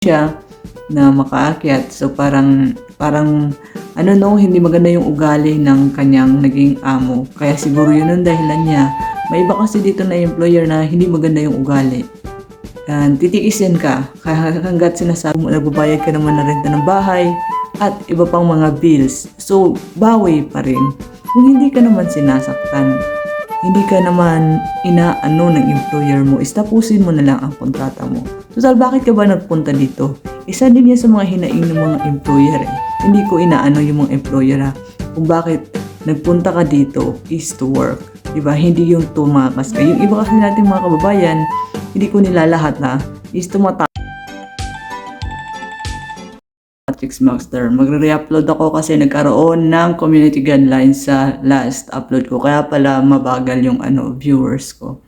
siya na makaakyat. So parang ano no, hindi maganda yung ugali ng kanyang naging amo. Kaya siguro yun ang dahilan niya. May iba kasi dito na employer na hindi maganda yung ugali. And titiisin ka hanggat sinasabi mo nagbabayad ka naman ng renta ng bahay at iba pang mga bills. So bawi pa rin. Kung hindi ka naman sinasaktan, hindi ka naman inaano ng employer mo, tapusin mo na lang ang kontrata mo. Total, bakit ka ba nagpunta dito? Isa din yan sa mga hinaing ng mga employer eh. Hindi ko inaano yung mga employer ha. Kung bakit nagpunta ka dito is to work. Diba? Hindi yung tumakas ka. Yung iba kasi natin mga kababayan, hindi ko nilalahat na is Master. Magre-re-upload ako kasi nagkaroon ng community guidelines sa last upload ko. Kaya pala mabagal yung viewers ko.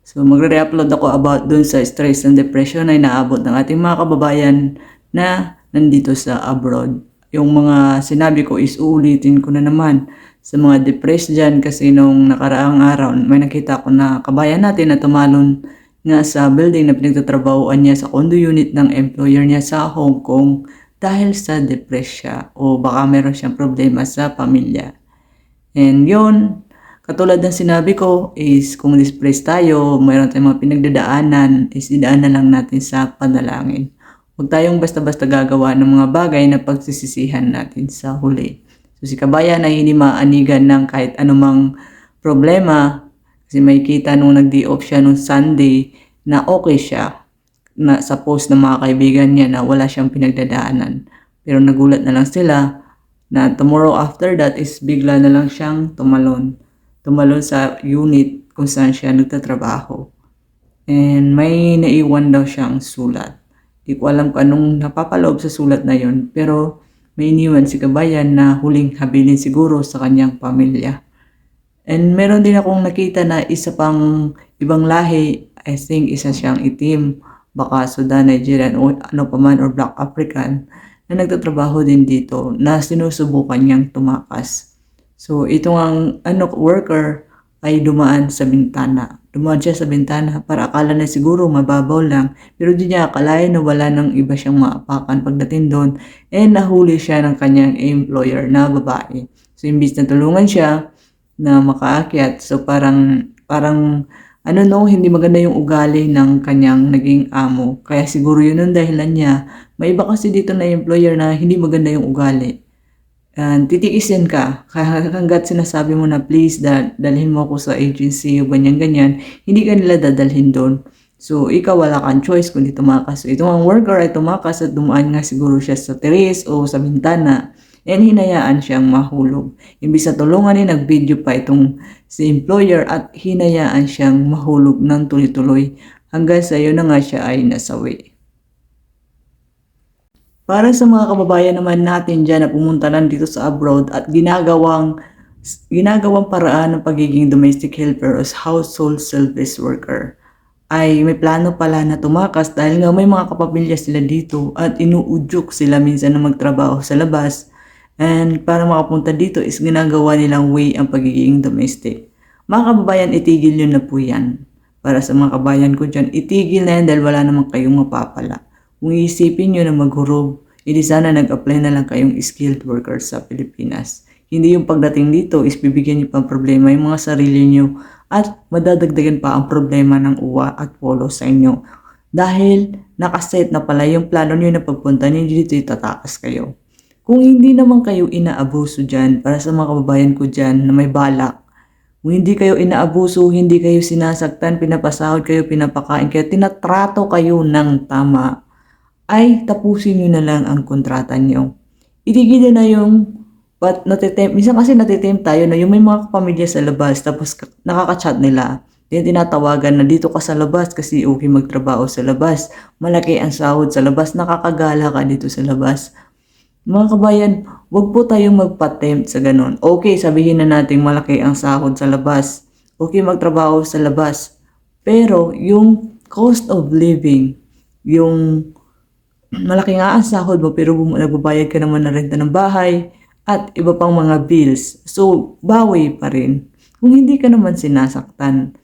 So magre-re-upload ako about dun sa stress and depression na inaabot ng ating mga kababayan na nandito sa abroad. Yung mga sinabi ko is uulitin ko na naman sa mga depressed dyan kasi nung nakaraang araw may nakita ko na kabayan natin na tumalon nga sa building na pinagtatrabahoan niya sa condo unit ng employer niya sa Hong Kong dahil sa depresya o baka meron siyang problema sa pamilya. And yun, katulad ng sinabi ko is kung depressed tayo, mayroon tayong mga pinagdadaanan, is idaan na lang natin sa panalangin. Huwag tayong basta-basta gagawa ng mga bagay na pagsisisihan natin sa huli. So si kabayan ay hindi maanigan ng kahit anumang problema kasi may kita nung nag-day off siya nung Sunday na okay siya na sa post ng mga kaibigan niya na wala siyang pinagdadaanan. Pero nagulat na lang sila na tomorrow after that is bigla na lang siyang tumalon sa unit kung saan siya nagtatrabaho. And may naiwan daw siyang sulat. Di ko alam kung anong napapaloob sa sulat na yon, pero may iniwan si kabayan na huling habilin siguro sa kanyang pamilya. And meron din akong nakita na isa pang ibang lahi, I think isa siyang itim, baka Sudan, Nigerian o ano pa man or Black African na nagtatrabaho din dito na sinusubukan niyang tumakas. So itong worker ay dumaan sa bintana. Dumaan siya sa bintana para akala na siguro mababaw lang, pero di niya akalain na wala nang iba siyang maapakan pagdating doon, nahuli siya ng kanyang employer na babae. So imbis na tulungan siya na makaakyat, so parang hindi maganda yung ugali ng kanyang naging amo. Kaya siguro yun ang dahilan niya. May iba kasi dito na employer na hindi maganda yung ugali. And titiisin ka hanggat sinasabi mo na please dalhin mo ako sa agency o ganyan-ganyan, hindi ka nila dadalhin doon. So ikaw wala kang choice kundi tumakas. So itong worker ay tumakas at dumaan nga siguro siya sa teres o sa bintana. And hinayaan siyang mahulog. Imbis na tulungan nag-video pa itong si employer at hinayaan siyang mahulog ng tuloy-tuloy hanggang sa iyo na nga siya ay nasawi. Para sa mga kababayan naman natin dyan na pumunta lang dito sa abroad at ginagawang paraan ng pagiging domestic helper o household service worker, ay may plano pala na tumakas dahil nga may mga kapamilya sila dito at inuudyok sila minsan na magtrabaho sa labas. And para makapunta dito is ginagawa nilang way ang pagiging domestic. Mga kababayan, itigil nyo na po yan. Para sa mga kabayan ko dyan, itigil na yan dahil wala naman kayong mapapala. Kung iisipin nyo na maghurog, hindi sana nag-apply na lang kayong skilled workers sa Pilipinas. Hindi yung pagdating dito is bibigyan nyo pang problema yung mga sarili nyo at madadagdagan pa ang problema ng uwa at polo sa inyo. Dahil nakaset na pala yung plano nyo na pagpunta nyo dito, itatakas kayo. Kung hindi naman kayo inaabuso dyan, para sa mga kababayan ko dyan na may balak, kung hindi kayo inaabuso, hindi kayo sinasaktan, pinapasahod kayo, pinapakain kayo, tinatrato kayo ng tama, ay tapusin nyo na lang ang kontrata nyo. Itigil na yung, minsan kasi natitempt tayo na yung may mga kapamilya sa labas, tapos nakaka-chat nila, tinatawagan na dito ka sa labas kasi okay magtrabaho sa labas, malaki ang sahod sa labas, nakakagala ka dito sa labas. Mga kabayan, wag po tayong magpa-tempt sa ganun. Okay, sabihin na natin malaki ang sahod sa labas. Okay, magtrabaho sa labas. Pero yung cost of living, yung malaki nga ang sahod mo pero nagbabayad ka naman ng renta ng bahay at iba pang mga bills. So, bawi pa rin. Kung hindi ka naman sinasaktan,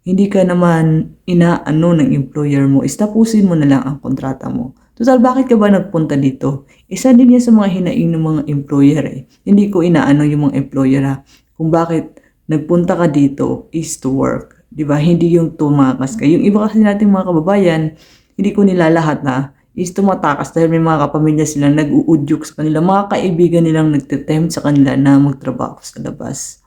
hindi ka naman inaano ng employer mo, tapusin mo na lang ang kontrata mo. Total, bakit ka ba nagpunta dito? Isa din yan sa mga hinaing ng mga employer eh. Hindi ko inaano yung mga employer ha. Kung bakit nagpunta ka dito is to work. Diba? Hindi yung tumakas ka. Yung iba kasi nating mga kababayan, hindi ko nilalahat na is tumatakas dahil may mga kapamilya silang nag-uudyok sa kanila. Mga kaibigan nilang nagtitempt sa kanila na magtrabaho sa labas.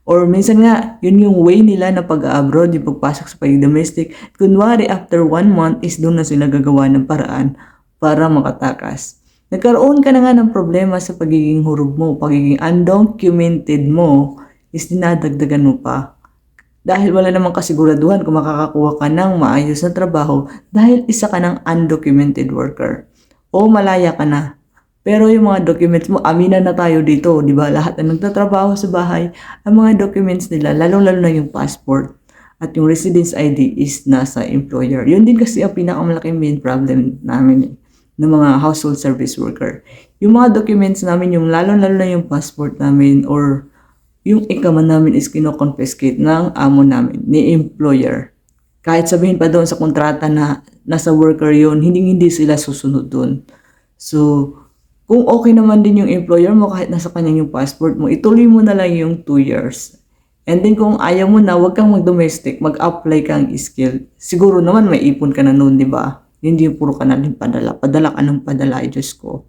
Or minsan nga, yun yung way nila na pag-abroad, yung pagpasok sa pag-domestic. Kunwari, after 1 month is doon na sila gagawa ng paraan para makatakas. Nagkaroon ka na nga ng problema sa pagiging hurog mo, pagiging undocumented mo, is dinadagdagan mo pa. Dahil wala namang kasiguraduhan kung makakakuha ka ng maayos na trabaho dahil isa ka ng undocumented worker. O malaya ka na. Pero yung mga documents mo, aminan na tayo dito, di ba? Lahat na nagtatrabaho sa bahay, ang mga documents nila, lalong-lalo na yung passport at yung residence ID is nasa employer. Yun din kasi ang pinakamalaking main problem namin ng mga household service worker. Yung mga documents namin, yung lalong-lalo na yung passport namin or yung ikaman namin is kino-confiscate ng amo namin, ni employer. Kahit sabihin pa doon sa kontrata na nasa worker yun, hindi sila susunod doon. So, kung okay naman din yung employer mo, kahit nasa kanya yung passport mo, ituloy mo na lang yung 2 years. And then kung ayaw mo na, huwag kang mag-domestic, mag-apply kang skill. Siguro naman may ipon ka na noon, di ba? Hindi yung puro ka na rin padala. Padala ka ng padala, Diyos ko.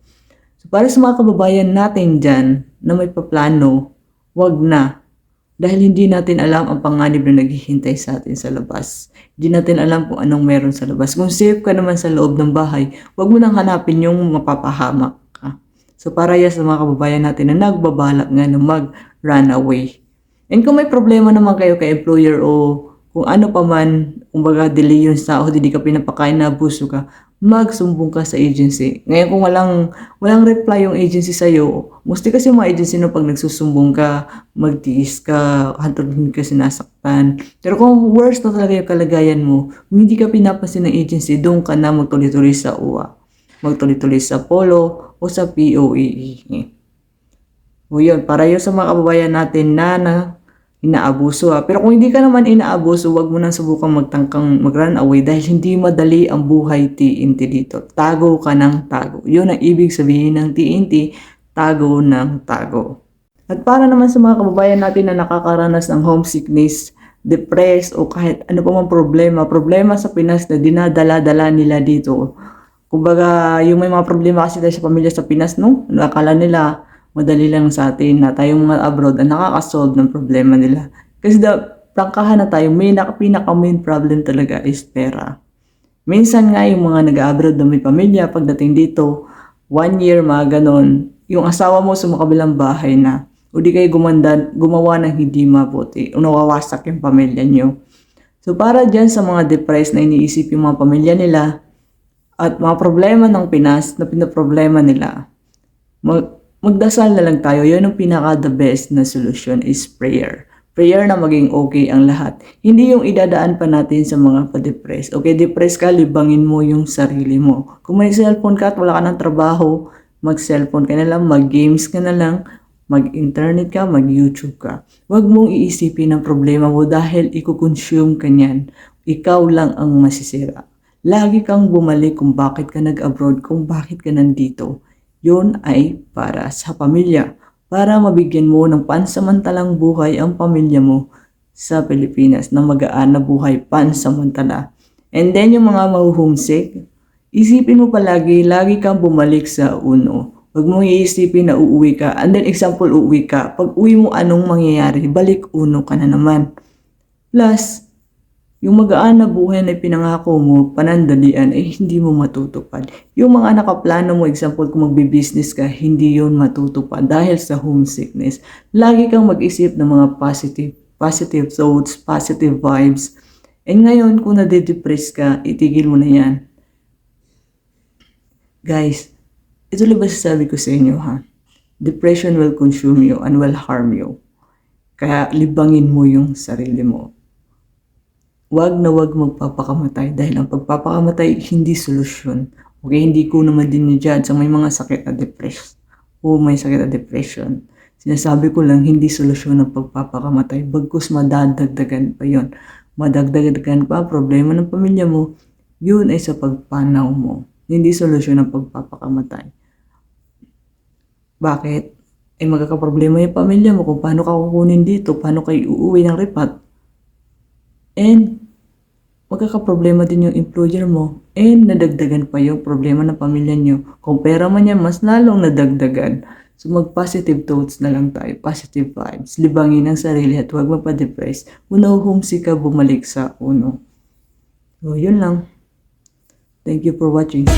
So, para sa mga kababayan natin dyan na may paplano, wag na. Dahil hindi natin alam ang panganib na naghihintay sa atin sa labas. Hindi natin alam kung anong meron sa labas. Kung safe ka naman sa loob ng bahay, wag mo nang hanapin yung mapapahamak ka. So para yan sa mga kababayan natin na nagbabalak nga na mag-run away. And kung may problema naman kayo kay employer o kung ano pa man, kung baga delay yung sahod, hindi ka pinapakain na abuso ka, magsumbong ka sa agency. Ngayon kung walang reply yung agency sa'yo, mostly kasi yung mga agency no, pag nagsusumbong ka, magtiis ka, hantulin ka sinasaktan. Pero kung worst na talaga yung kalagayan mo, kung hindi ka pinapansin ng agency, doon ka na magtuloy-tuloy sa UWA. Magtuloy-tuloy sa POLO o sa POEE. O yun, para yun sa mga kababayan natin na inaabuso ha. Pero kung hindi ka naman inaabuso, wag mo nang subukang magtangkang mag-run away dahil hindi madali ang buhay TNT dito. Tago ka ng tago. Yun ang ibig sabihin ng TNT, tago ng tago. At para naman sa mga kababayan natin na nakakaranas ng homesickness, depressed o kahit ano pa mang problema sa Pinas na dinadala-dala nila dito. Kumbaga, yung may mga problema kasi tayo sa pamilya sa Pinas, no? Akala nila, madali lang sa atin na tayong mga abroad ang nakakasolve ng problema nila. Kasi prangkahan na tayo, pinaka main problem talaga is pera. Minsan nga yung mga nag-abroad na may pamilya, pagdating dito, 1 year, mga ganon, yung asawa mo sa makabilang bahay na, o di kayo gumawa ng hindi mabuti, o nawawasak yung pamilya nyo. So para dyan sa mga depressed na iniisip yung mga pamilya nila, at mga problema ng Pinas na pinaproblema nila, magdasal na lang tayo. Yun ang pinaka the best na solution is prayer. Prayer na maging okay ang lahat. Hindi yung idadaan pa natin sa mga pa-depress. Okay, depress ka, libangin mo yung sarili mo. Kung may cellphone ka at wala ka ng trabaho, mag-cellphone ka na lang, mag-games ka na lang, mag-internet ka, mag-YouTube ka. Huwag mong iisipin ang problema mo dahil ikukonsume ka niyan. Ikaw lang ang masisira. Lagi kang bumalik kung bakit ka nag-abroad, kung bakit ka nandito. Yun ay para sa pamilya, para mabigyan mo ng pansamantalang buhay ang pamilya mo sa Pilipinas na magaan na buhay pansamantala. And then yung mga mahuhomesick, isipin mo palagi, lagi kang bumalik sa uno. Huwag mong iisipin na uuwi ka. And then example, uuwi ka. Pag uwi mo, anong mangyayari? Balik uno ka na naman. Plus, yung magaan na buhay na pinangako mo, panandalian, hindi mo matutupad. Yung mga nakaplano mo, example, kung magbi-business ka, hindi yon matutupad dahil sa homesickness. Lagi kang mag-isip ng mga positive thoughts, positive vibes. And ngayon, kung nade-depress ka, itigil mo na yan. Guys, ito lang ba sasabi ko sa inyo ha? Depression will consume you and will harm you. Kaya libangin mo yung sarili mo. Wag na wag magpapakamatay dahil ang pagpapakamatay hindi solusyon. Okay, hindi ko naman din ni-judge sa may mga sakit na depression o may sakit na depression. Sinasabi ko lang hindi solusyon ang pagpapakamatay. Bagkus madadagdagan pa yon. Madagdagan pa problema ng pamilya mo, yun ay sa pagpanaw mo. hindi solusyon ng pagpapakamatay. Bakit? Magkakaproblema yung pamilya mo kung paano ka kukunin dito, paano kayo uuwi ng ripat. And magkakaproblema din yung employer mo. And nadagdagan pa yung problema ng pamilya nyo. Kung pera man yan, mas lalong nadagdagan. So mag-positive thoughts na lang tayo, positive vibes. Libangin ang sarili at huwag mapadepress. Kung nahuhumsi ka, bumalik sa uno. So yun lang. Thank you for watching.